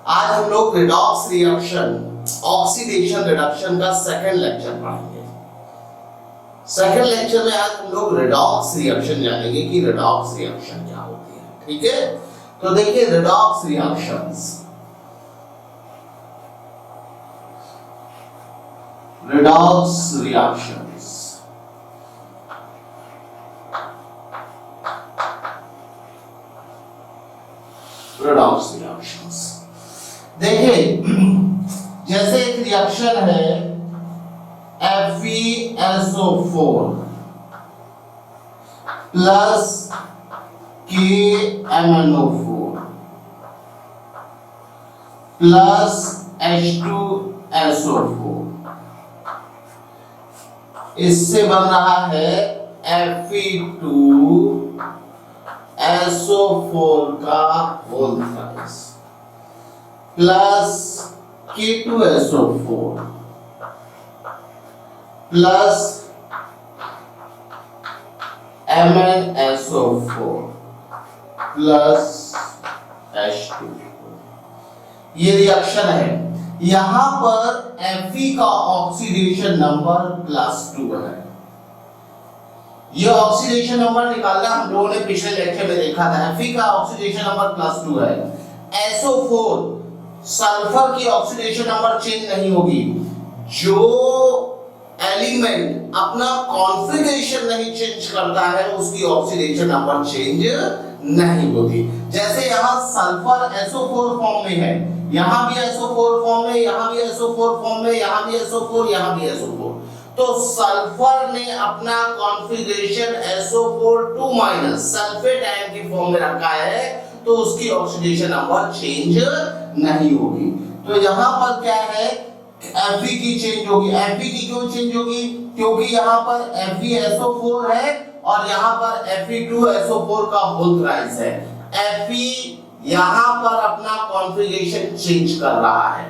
आज हम लोग रिडॉक्स रिएक्शन, ऑक्सीडेशन रिडक्शन का सेकंड लेक्चर पढ़ेंगे। सेकंड लेक्चर में आज हम लोग रिडॉक्स रिएक्शन जानेंगे कि रिडॉक्स रिएक्शन क्या होती है। ठीक है, तो देखिए redox reactions, redox reactions redox reactions देखिए, जैसे एक रिएक्शन है FeSO4 plus KMnO4 plus H2SO4, इससे बन रहा है Fe2SO4 का whole thrice plus K2SO4 plus MnSO4 plus H2। ये रिएक्शन है। यहां पर Fe का ऑक्सीडेशन नंबर +2 है। ये ऑक्सीडेशन नंबर निकालना हम लोगों ने पिछले लेक्चर में देखा था। Fe का ऑक्सीडेशन नंबर +2 है। SO4 सल्फर की ऑक्सीडेशन नंबर चेंज नहीं होगी। जो एलिमेंट अपना कॉन्फ़िगरेशन नहीं चेंज करता है उसकी ऑक्सीडेशन नंबर चेंज नहीं होती। जैसे यहाँ सल्फर SO4 फॉर्म में है, यहाँ भी SO4 फॉर्म में, यहाँ भी SO4 फॉर्म में, यहाँ भी SO4, यहाँ भी SO4। तो सल्फर ने अपना कॉन्फ़िगरेशन SO4 2- सल्फेट आयन की फॉर्म में रखा है, तो उसकी ऑक्सीडेशन नंबर चेंज नहीं होगी। तो यहाँ पर क्या है, Fe की चेंज होगी। Fe की क्यों चेंज होगी? क्योंकि यहाँ पर FeSO4 है और यहाँ पर Fe2SO4 का होल थ्राइस है। Fe यहाँ पर अपना कॉन्फ़िगरेशन चेंज कर रहा है।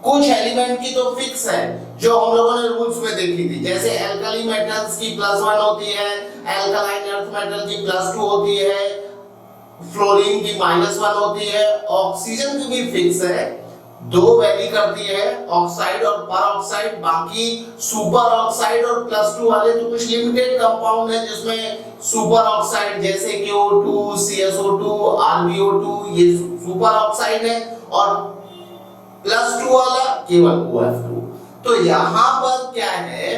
कुछ एलिमेंट की तो फिक्स है जो हम लोगों ने रूल्स में देखी थी, जैसे एल्कली मेटल्स की +1 होती है, एल्कलाइन अर्थ मेटल की +2 होती है, फ्लोरीन की -1 होती है। ऑक्सीजन की भी फिक्स है, 2 वैरी करती है, ऑक्साइड और पर ऑक्साइड। बाकी सुपर ऑक्साइड और +2 वाले तो कुछ लिमिटेड कंपाउंड है जिसमें सुपर ऑक्साइड जैसे KO2, CSO2, RbO2 ये सुपर ऑक्साइड है, और +2 वाला केवल OF2। तो यहाँ पर क्या है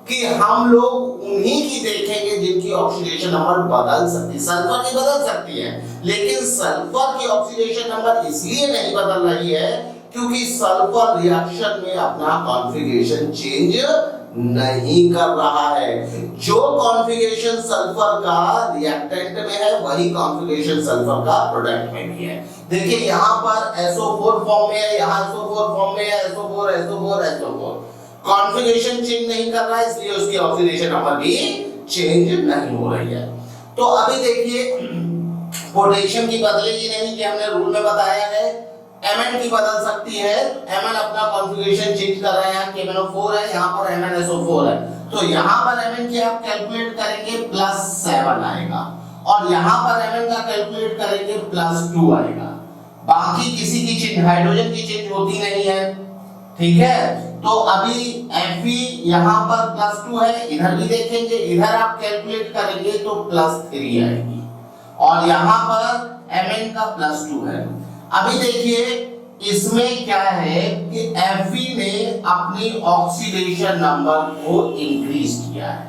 कि हम लोग उन्हीं की देखेंगे जिनकी ऑक्सीडेशन नंबर बदल सकती है। सल्फर की बदल सकती है, लेकिन सल्फर की ऑक्सीडेशन नंबर इसलिए नहीं बदल रही है क्योंकि सल्फर रिएक्शन में अपना कॉन्फ़िगरेशन चेंज नहीं कर रहा है। जो कॉन्फ़िगरेशन सल्फर का रिएक्टेंट में है वही कॉन्फ़िगरेशन सल्फर का प्रोडक्ट में भी है। देखिए यहाँ पर SO4 फॉर्म में है, यहाँ SO4 फॉर्म में है, SO4 कॉन्फ़िगरेशन चेंज नहीं कर रहा है, इसलिए उसकी ऑक्सीडेशन नंबर भी चेंज नहीं हो रही है। तो अभी देखिए पोटेशियम की बदलेगी नहीं, कि हमने रूल में बताया है। Mn की बदल सकती है, Mn अपना कॉन्फ़िगरेशन चेंज कर रहा है। यहाँ KMnO4 है, यहाँ पर MnSO4 है, तो यहाँ पर Mn की आप कैलकुलेट करेंगे +7 आएगा, और यहाँ पर Mn का कैलकुलेट करेंगे +2 आएगा। बाकी किसी की चेंज, हाइड्रोजन की चेंज होती नहीं है। ठीक है, तो अभी Fe यहाँ पर +2 है, इधर भी देखेंगे, इधर आप कैलकुलेट करेंगे तो +3 आएगी, और यहाँ पर Mn का +2 है। अभी देखिए इसमें क्या है कि Fe ने अपनी ऑक्सीडेशन नंबर को इंक्रीज किया है।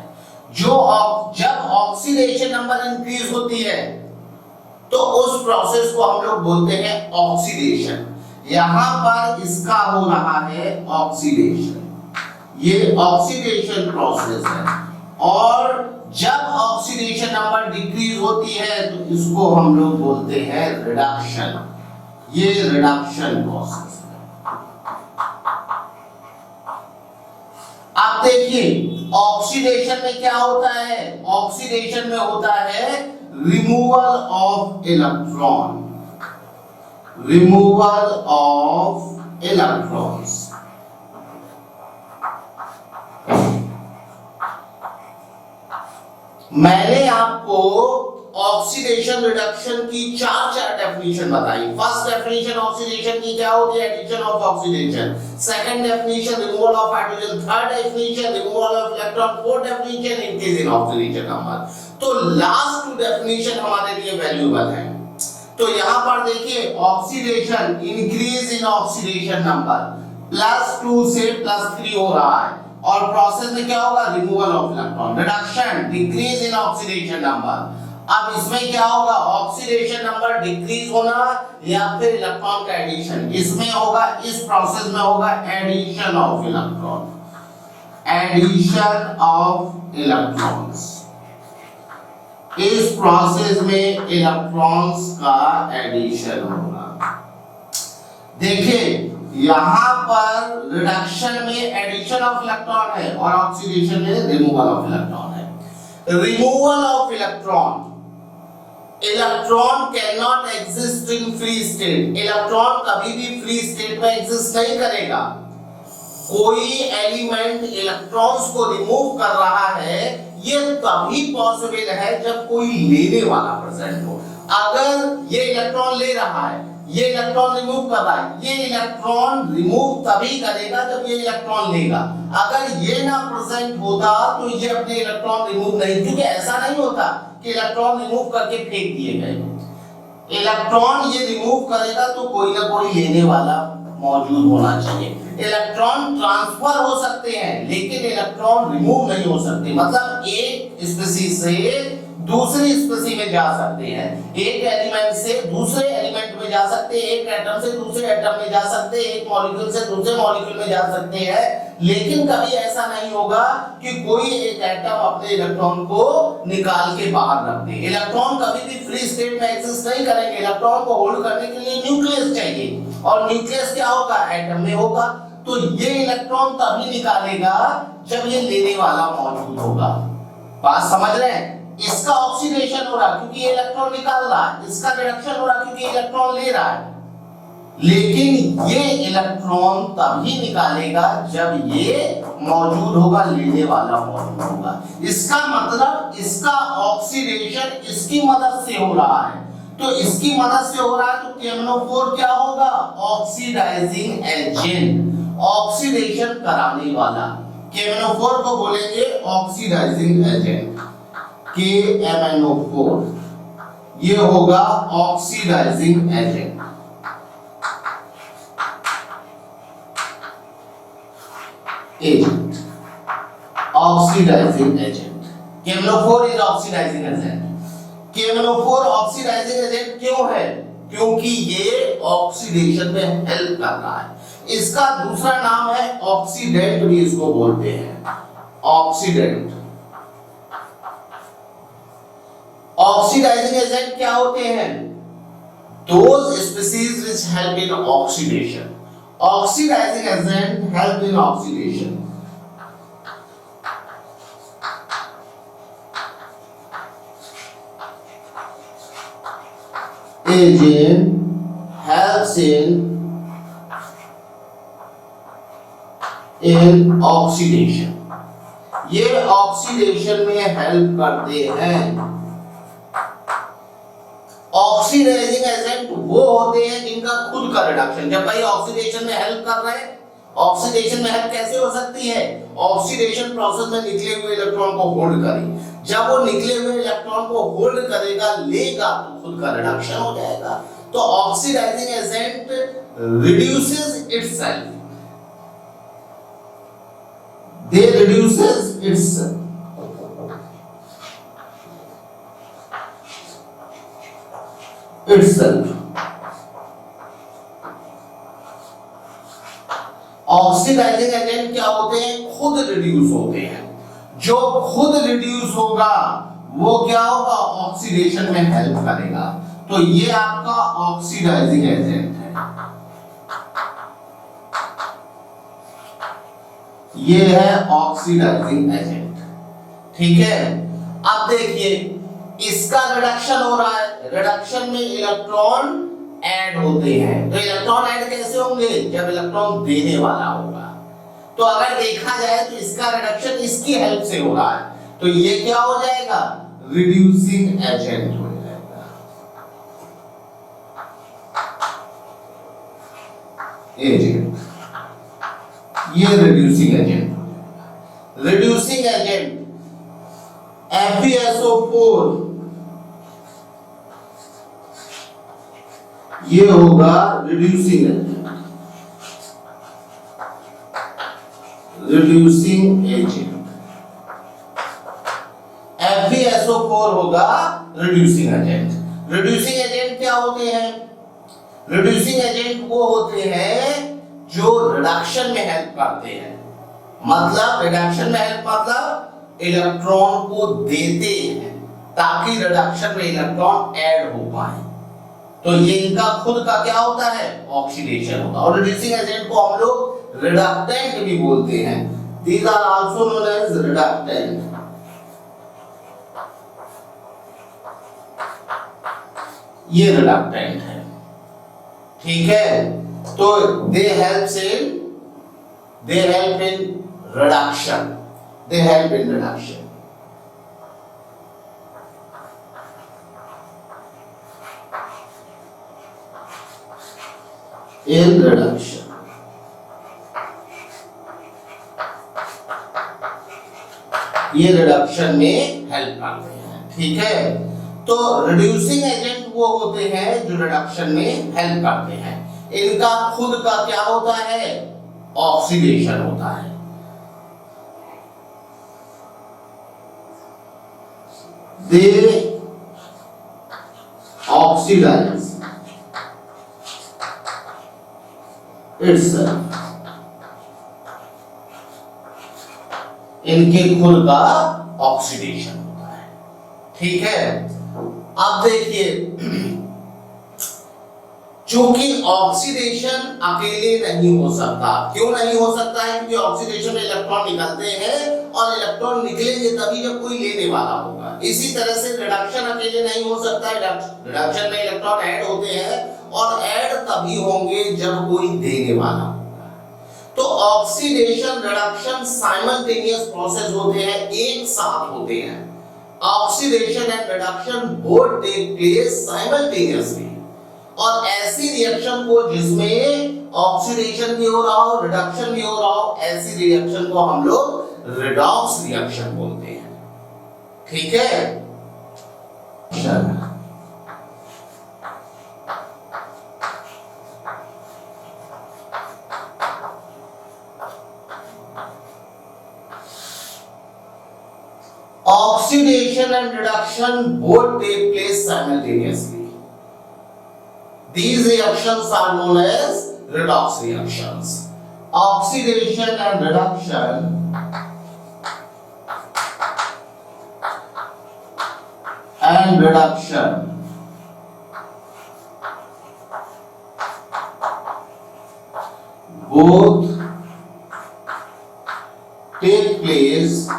जब ऑक्सीडेशन नंबर इंक्रीज होती है तो उस प्रोसेस को हम लोग बोलते हैं ऑक्सीडेशन। यहां पर इसका हो रहा है ऑक्सीडेशन, ये ऑक्सीडेशन प्रोसेस है। और जब ऑक्सीडेशन नंबर डिक्रीज होती है तो इसको हम लोग बोलते हैं रिडक्शन। ये रिडक्शन प्रोसेस है। अब देखिए ऑक्सीडेशन में क्या होता है, ऑक्सीडेशन में होता है removal of electron, removal of electrons. मैंने आपको ऑक्सीडेशन रिडक्शन की चार डेफिनेशन बताई। फर्स्ट डेफिनेशन ऑक्सीडेशन की क्या होती है? Addition of oxidation. Second definition removal of hydrogen. Third definition removal of electron. Fourth definition increase in oxidation number. तो लास्ट टू डेफिनेशन हमारे लिए वैल्यूएबल है। तो यहां पर देखिए oxidation increase in oxidation number +2 से +3 हो रहा है, और प्रोसेस में क्या होगा? Removal of electron. Reduction decrease in oxidation number. अब इसमें क्या होगा? ऑक्सीडेशन नंबर डिक्रीज होना या फिर इलेक्ट्रॉन का एडिशन। इसमें होगा, इस प्रोसेस में होगा addition of electron. Addition of electrons, इस प्रोसेस में इलेक्ट्रॉन्स का एडिशन होगा। देखिए यहां पर रिडक्शन में एडिशन ऑफ इलेक्ट्रॉन है और ऑक्सीडेशन में रिमूवल ऑफ इलेक्ट्रॉन है। Removal of electron, electron can not exist in free state. Electron कभी भी फ्री स्टेट में एग्जिस्ट नहीं करेगा। कोई एलिमेंट इलेक्ट्रॉन्स को रिमूव कर रहा है, ये तभी पॉसिबल है जब कोई लेने वाला प्रेजेंट हो। अगर ये इलेक्ट्रॉन ले रहा है, ये इलेक्ट्रॉन रिमूव कर रहा है, ये इलेक्ट्रॉन रिमूव तभी करेगा जब ये इलेक्ट्रॉन लेगा। अगर ये ना प्रेजेंट होता तो ये अपने इलेक्ट्रॉन रिमूव नहीं, क्योंकि ऐसा नहीं होता कि इलेक्ट्रॉन रिमूव करके फेंक दिए गए। इलेक्ट्रॉन ये रिमूव करेगा तो कोई ना कोई लेने वाला मौजूद होना चाहिए। इलेक्ट्रॉन ट्रांसफर हो सकते हैं लेकिन इलेक्ट्रॉन रिमूव नहीं हो सकते। मतलब एक स्पीशीज से दूसरी स्पीशीज में जा सकते हैं, एक एलिमेंट से दूसरे एलिमेंट में जा सकते हैं, एक एटम से दूसरे एटम में जा सकते हैं, एक मॉलिक्यूल से दूसरे मॉलिक्यूल में जा सकते हैं। लेकिन कभी ऐसा नहीं होगा कि कोई एक एटम अपने इलेक्ट्रॉन को निकाल के बाहर रख दे। इलेक्ट्रॉन कभी भी फ्री स्टेट में एग्जिस्ट नहीं करेंगे। इलेक्ट्रॉन को होल्ड करने के लिए न्यूक्लियस चाहिए, और न्यूक्लियस क्या होगा? एटम में होगा। तो ये इलेक्ट्रॉन तभी निकालेगा जब ये लेने वाला मौजूद होगा। बात समझ रहे हैं? इसका ऑक्सीडेशन हो रहा क्योंकि ये इलेक्ट्रॉन निकाल रहा है, इसका रिडक्शन हो रहा क्योंकि इलेक्ट्रॉन ले रहा है। लेकिन ये इलेक्ट्रॉन तभी निकालेगा जब ये मौजूद होगा, लेने वाला मौजूद होगा। इसका मतलब इसका ऑक्सीडेशन इसकी मदद से हो रहा है। तो इसकी मदद से हो रहा है तो KMnO4 क्या होगा? ऑक्सीडाइजिंग एजेंट, ऑक्सीडेशन कराने वाला। KMnO4 को बोलेंगे ऑक्सीडाइजिंग एजेंट, KMnO4 ये होगा oxidising agent. Oxidising agent, KMnO4 is oxidising agent. KMnO4 oxidising agent क्यों है? क्योंकि ये ऑक्सीडेशन में हेल्प कर रहा है। इसका दूसरा नाम है ऑक्सीडेंट, भी इसको बोलते हैं ऑक्सीडेंट। ऑक्सीडाइजिंग एजेंट क्या होते हैं? Those species which help in oxidation. Oxidizing agent help in oxidation. Agent helps in oxidation. ये ऑक्सीडेशन में हेल्प करते हैं। ऑक्सीडाइजिंग एजेंट वो होते हैं जिनका खुद का रिडक्शन, जब भाई ऑक्सीडेशन में हेल्प कर रहे हैं। ऑक्सीडेशन में हेल्प कैसे हो सकती है? ऑक्सीडेशन प्रोसेस में निकले हुए इलेक्ट्रॉन को होल्ड करे। जब वो निकले हुए इलेक्ट्रॉन को होल्ड करेगा, लेगा, तो खुद का रिडक्शन हो जाएगा। तो ऑक्सीडाइजिंग एजेंट रिड्यूसेस इटसेल्फ, दे रिड्यूसेस इटसेल्फ। ऑक्सीडाइजिंग एजेंट क्या होते हैं? खुद रिड्यूस होते हैं। जो खुद रिड्यूस होगा वो क्या होगा? ऑक्सीडेशन में हेल्प करेगा। तो ये आपका ऑक्सीडाइजिंग एजेंट है। ये है ऑक्सीडाइजिंग एजेंट, ठीक है। अब देखिए इसका रिडक्शन हो रहा है, रिडक्शन में इलेक्ट्रॉन ऐड होते हैं। तो इलेक्ट्रॉन ऐड कैसे होंगे? जब इलेक्ट्रॉन देने वाला होगा। तो अगर देखा जाए तो इसका रिडक्शन इसकी हेल्प से हो रहा है। तो ये क्या हो जाएगा, रिड्यूसिंग एजेंट हो जाएगा। एजेंट, ये रिड्यूसिंग एजेंट हो जाएगा। रिड्यूसिंग एजेंट FeSO4 ये होगा reducing agent. Reducing agent FeSO4 होगा रिड्यूसिंग एजेंट। रिड्यूसिंग एजेंट क्या होते हैं, रिड्यूसिंग एजेंट वो होते हैं जो रिडक्शन में हेल्प करते हैं। मतलब रिडक्शन में हेल्प मतलब इलेक्ट्रॉन को देते हैं ताकि रिडक्शन में इलेक्ट्रॉन ऐड हो पाए। तो ये इनका खुद का क्या होता है, ऑक्सीडेशन होता है। और रिड्यूसिंग एजेंट को हम लोग रिडक्टेंट भी बोलते हैं। These are also known as reductant. ये रिडक्टेंट है, ठीक है। तो they help in reduction, they help in reduction. In reduction. ये रिडक्शन में हेल्प करते हैं, ठीक है। तो रिड्यूसिंग एजेंट वो होते हैं जो रिडक्शन में हेल्प करते हैं। इनका खुद का क्या होता है, ऑक्सीडेशन होता है। They oxidize itself। इनके खुद का ऑक्सीडेशन होता है, ठीक है। अब देखिए, चूंकि ऑक्सीडेशन अकेले नहीं हो सकता। क्यों नहीं हो सकता है, क्योंकि ऑक्सीडेशन में इलेक्ट्रॉन निकलते हैं और इलेक्ट्रॉन निकलेंगे तभी जब कोई लेने वाला होगा। इसी तरह से रिडक्शन अकेले नहीं हो सकता है, रिडक्शन में इलेक्ट्रॉन ऐड होते हैं और ऐड तभी होंगे जब कोई देने वाला होगा। तो ऑक्सीडेशन रिडक्शन साइमल्टेनियस प्रोसेस होते हैं, एक साथ होते हैं। Oxidation and reduction both take place simultaneously. और ऐसी रिएक्शन को जिसमें ऑक्सीडेशन भी हो रहा हो, रिडक्शन भी हो रहा हो, ऐसी रिएक्शन को हम लोग रिडॉक्स रिएक्शन बोलते हैं, ठीक है। Oxidation and reduction both take place simultaneously. These reactions are known as redox reactions. Oxidation and reduction both take place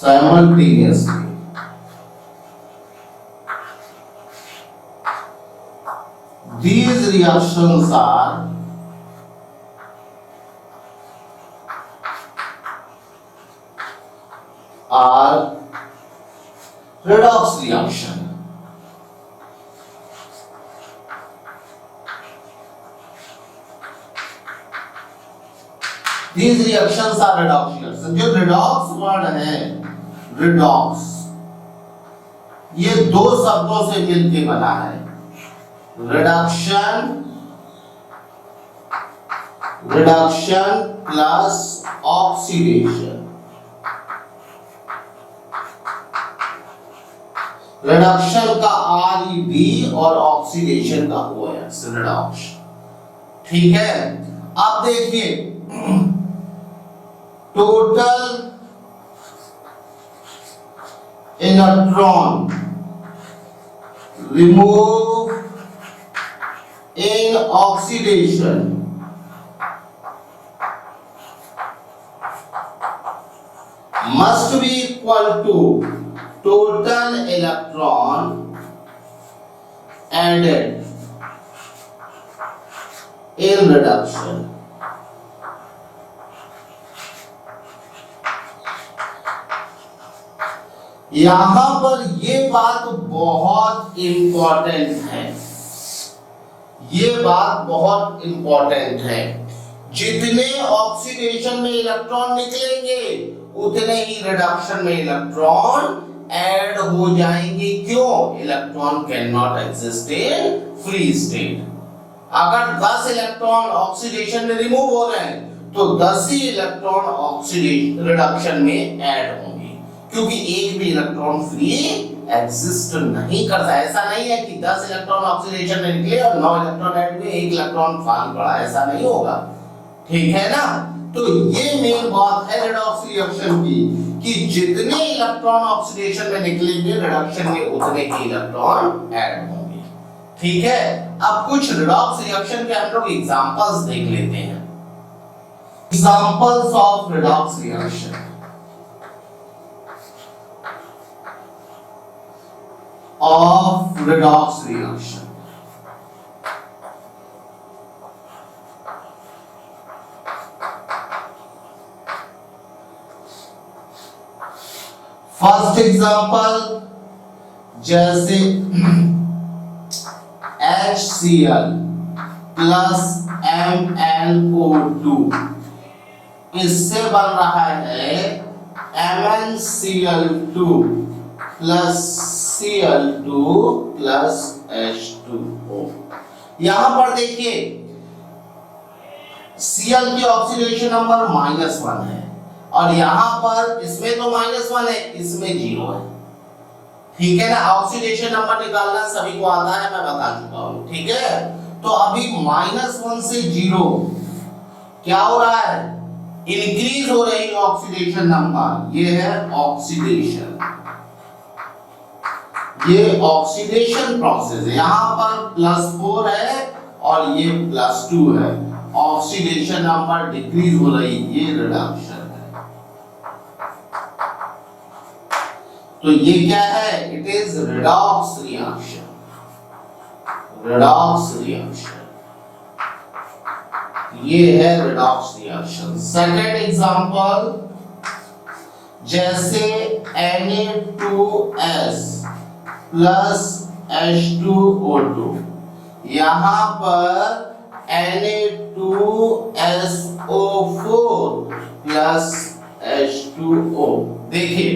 simultaneously. These reactions are redox reaction. These reactions are redox reactions. जो redox word है, redox, ये दो शब्दों से मिलकर बना है। Reduction plus oxidation. Reduction का RED और ऑक्सीडेशन का OX, रिडॉक्स, ठीक है। अब देखिए, total electron remove in oxidation must be equal to total electron added chain reduction. यहां पर ये बात बहुत इंपॉर्टेंट है, ये बात बहुत इंपॉर्टेंट है। जितने ऑक्सीडेशन में इलेक्ट्रॉन निकलेंगे उतने ही रिडक्शन में इलेक्ट्रॉन ऐड हो जाएंगे। क्यों? Electron can not exist in free state. अगर 10 इलेक्ट्रॉन ऑक्सीडेशन में रिमूव हो रहे हैं तो 10 ही इलेक्ट्रॉन ऑक्सीडेशन रिडक्शन में ऐड होंगे, क्योंकि एक भी इलेक्ट्रॉन फ्री एग्जिस्ट नहीं करता। ऐसा नहीं है कि 10 इलेक्ट्रॉन ऑक्सीडेशन में निकले और 9 इलेक्ट्रॉन ऐड हुए, एक इलेक्ट्रॉन खाली पड़ा, ऐसा नहीं होगा। ठीक है ना? तो ये मेन बात है रिडॉक्स रिएक्शन की, कि जितने इलेक्ट्रॉन ऑक्सीडेशन में निकलेंगे रिडक्शन में उतने ही इलेक्ट्रॉन ऐड होंगे। ठीक है? अब कुछ रिडॉक्स रिएक्शन के हम लोग एग्जांपल्स देख लेते हैं। Examples of redox reaction. Of redox reaction. First example, जैसे HCl प्लस MnO2, इससे बन रहा है MnCl2 plus Cl2 plus H2O। यहां पर देखिए Cl की ऑक्सीडेशन नंबर -1 है और यहां पर इसमें तो -1 है, इसमें 0 है। ठीक है ना? ऑक्सीडेशन नंबर निकालना सभी को आता है, मैं बता चुका हूं। ठीक है? तो अभी -1 से 0 क्या हो रहा है? इंक्रीज हो रही है ऑक्सीडेशन नंबर। ये है ऑक्सीडेशन, ये ऑक्सीडेशन प्रोसेस है। यहां पर +4 है और ये +2 है, ऑक्सीडेशन नंबर डिक्रीज हो रही, ये रिडक्शन है। तो ये क्या है? It is redox reaction, redox reaction, ये है रिडॉक्स रिएक्शन। सेकंड एग्जांपल, जैसे Na2S प्लस H2O2, यहां पर Na2SO4 प्लस H2O। देखिए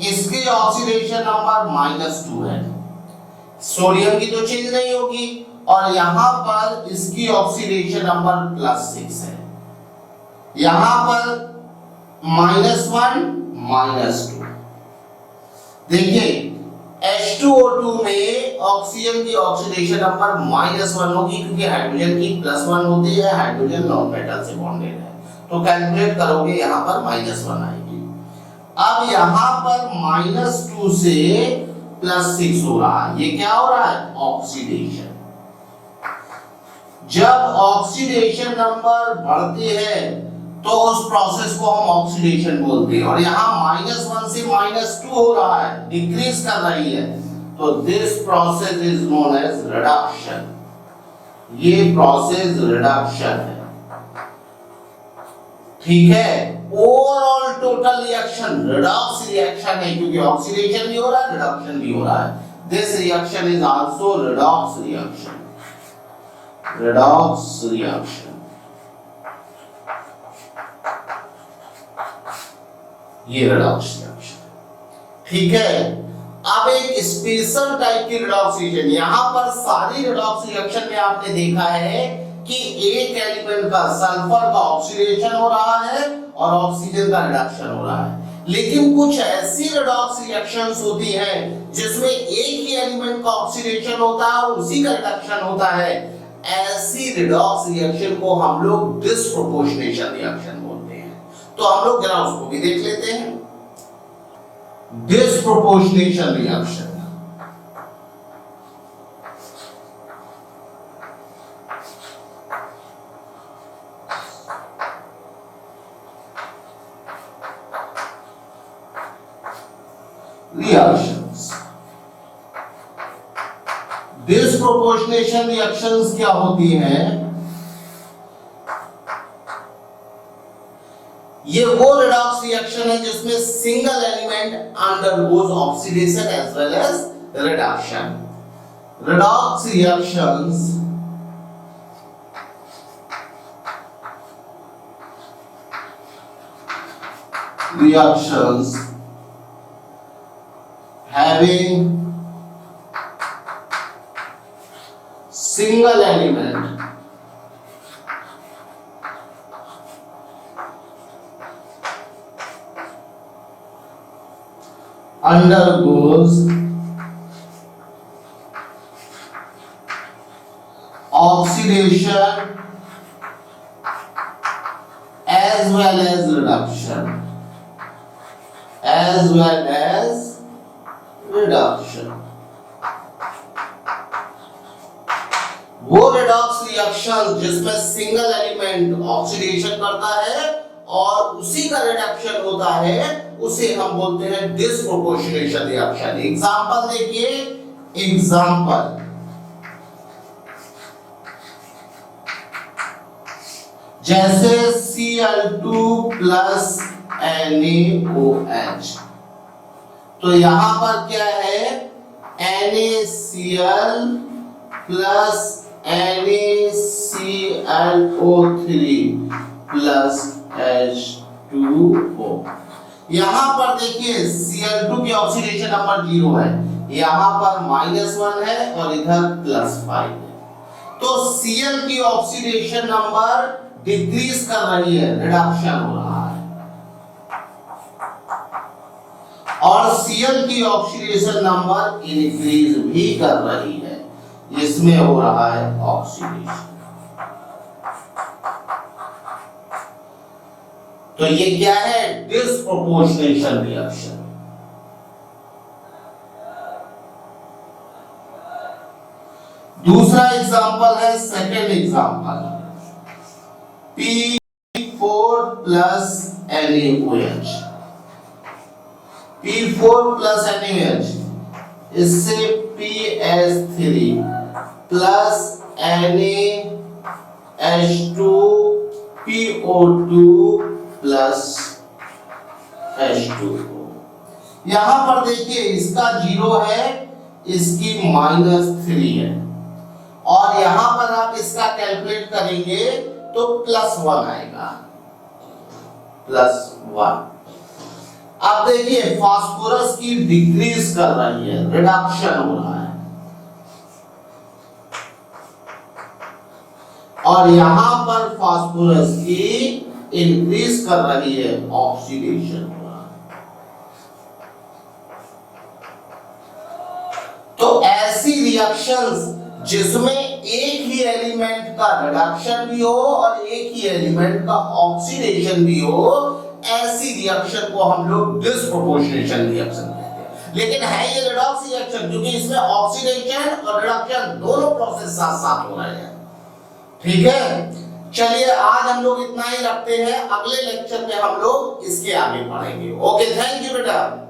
इसकी ऑक्सीडेशन नंबर -2 है, सोडियम की तो चेंज नहीं होगी, और यहां पर इसकी ऑक्सीडेशन नंबर +6 है। यहां पर -1 -2। देखिए H2O2 में ऑक्सीजन की ऑक्सीडेशन नंबर -1 होगी, क्योंकि हाइड्रोजन की +1 होती है, हाइड्रोजन नॉन मेटल से बॉन्डेड है, तो कैलकुलेट करोगे यहां पर -1 आएगी। अब यहां पर -2 से +6 हो रहा है, ये क्या हो रहा है? ऑक्सीडेशन। जब ऑक्सीडेशन नंबर बढ़ती है तो उस प्रोसेस को हम ऑक्सीडेशन बोलते हैं, और यहाँ -1 से -2 हो रहा है, डिक्रीज कर रही है, तो this process is known as reduction. ये प्रोसेस रिडक्शन है। ठीक है? Overall total reaction redox reaction है, क्योंकि ऑक्सीडेशन भी हो रहा है, रिडक्शन भी हो रहा है। This reaction is also redox reaction, redox reaction. ये रिडॉक्स रिएक्शन। ठीक है? अब एक स्पेशल टाइप की रिडॉक्स रिएक्शन, यहां पर सारी रिडॉक्स रिएक्शन में आपने देखा है कि एक एलिमेंट का, सल्फर का ऑक्सीडेशन हो रहा है और ऑक्सीजन का रिडक्शन हो रहा है। लेकिन कुछ ऐसी रिडॉक्स रिएक्शंस होती हैं जिसमें एक ही एलिमेंट का ऑक्सीडेशन होता है और उसी का रिडक्शन होता है। ऐसी रिडॉक्स रिएक्शन को हम लोग डिस्प्रोपोर्शनेशन रिएक्शन बोलते हैं। तो हम लोग जरा उसको भी देख लेते हैं। Disproportionation reaction, reactions. Disproportionation reactions क्या होती हैं? ये वो redox रिएक्शन है जिसमें single element undergoes oxidation as well as reduction. redox reactions having single element undergoes oxidation as well as reduction, as well as reduction। वो redox रिएक्शन जिसमें single element oxidation करता है और उसी का रिडक्शन होता है, उसे हम बोलते हैं डिस्प्रोपोर्शनेशन रिएक्शन। एग्जांपल देखिए, एग्जांपल जैसे Cl2 प्लस NaOH, तो यहां पर क्या है, NaCl plus NaClO3 plus H2O। यहां पर देखिए Cl2 की ऑक्सीडेशन नंबर 0 है, यहां पर -1 है और इधर +5 है, तो Cl की ऑक्सीडेशन नंबर डिक्रीज कर रही है, रिडक्शन हो रहा है, और Cl की ऑक्सीडेशन नंबर इंक्रीज भी कर रही है, इसमें हो रहा है ऑक्सीडेशन। तो ये क्या है, डिस्प्रोपोर्शनेशन रिएक्शन। दूसरा एग्जांपल है, second example, P4 plus NaOH। P4 plus NaOH, इससे PS3 plus NaH2PO2 plus H2O। यहां पर देखिए इसका 0 है, इसकी -3 है, और यहां पर आप इसका कैलकुलेट करेंगे तो +1 आएगा, +1। अब देखिए फास्फोरस की डिक्रीज कर रही है, रिडक्शन हो रहा है, और यहां पर फास्फोरस की इंक्रीज कर रही है, ऑक्सीडेशन हो रहा है। तो ऐसी रिएक्शंस जिसमें एक ही एलिमेंट का रिडक्शन भी हो और एक ही एलिमेंट का ऑक्सीडेशन भी हो, ऐसी रिएक्शन को हम लोग डिस्प्रोपोर्शनेशन रिएक्शन कहते हैं। लेकिन है ये रिडॉक्स रिएक्शन, क्योंकि इसमें ऑक्सीडेशन और रिडक्शन दोनों प्रोसेस साथ साथ हो रहे हैं। ठीक है, चलिए आज हम लोग इतना ही रखते हैं, अगले लेक्चर में हम लोग इसके आगे पढ़ेंगे। ओके, थैंक यू बेटा।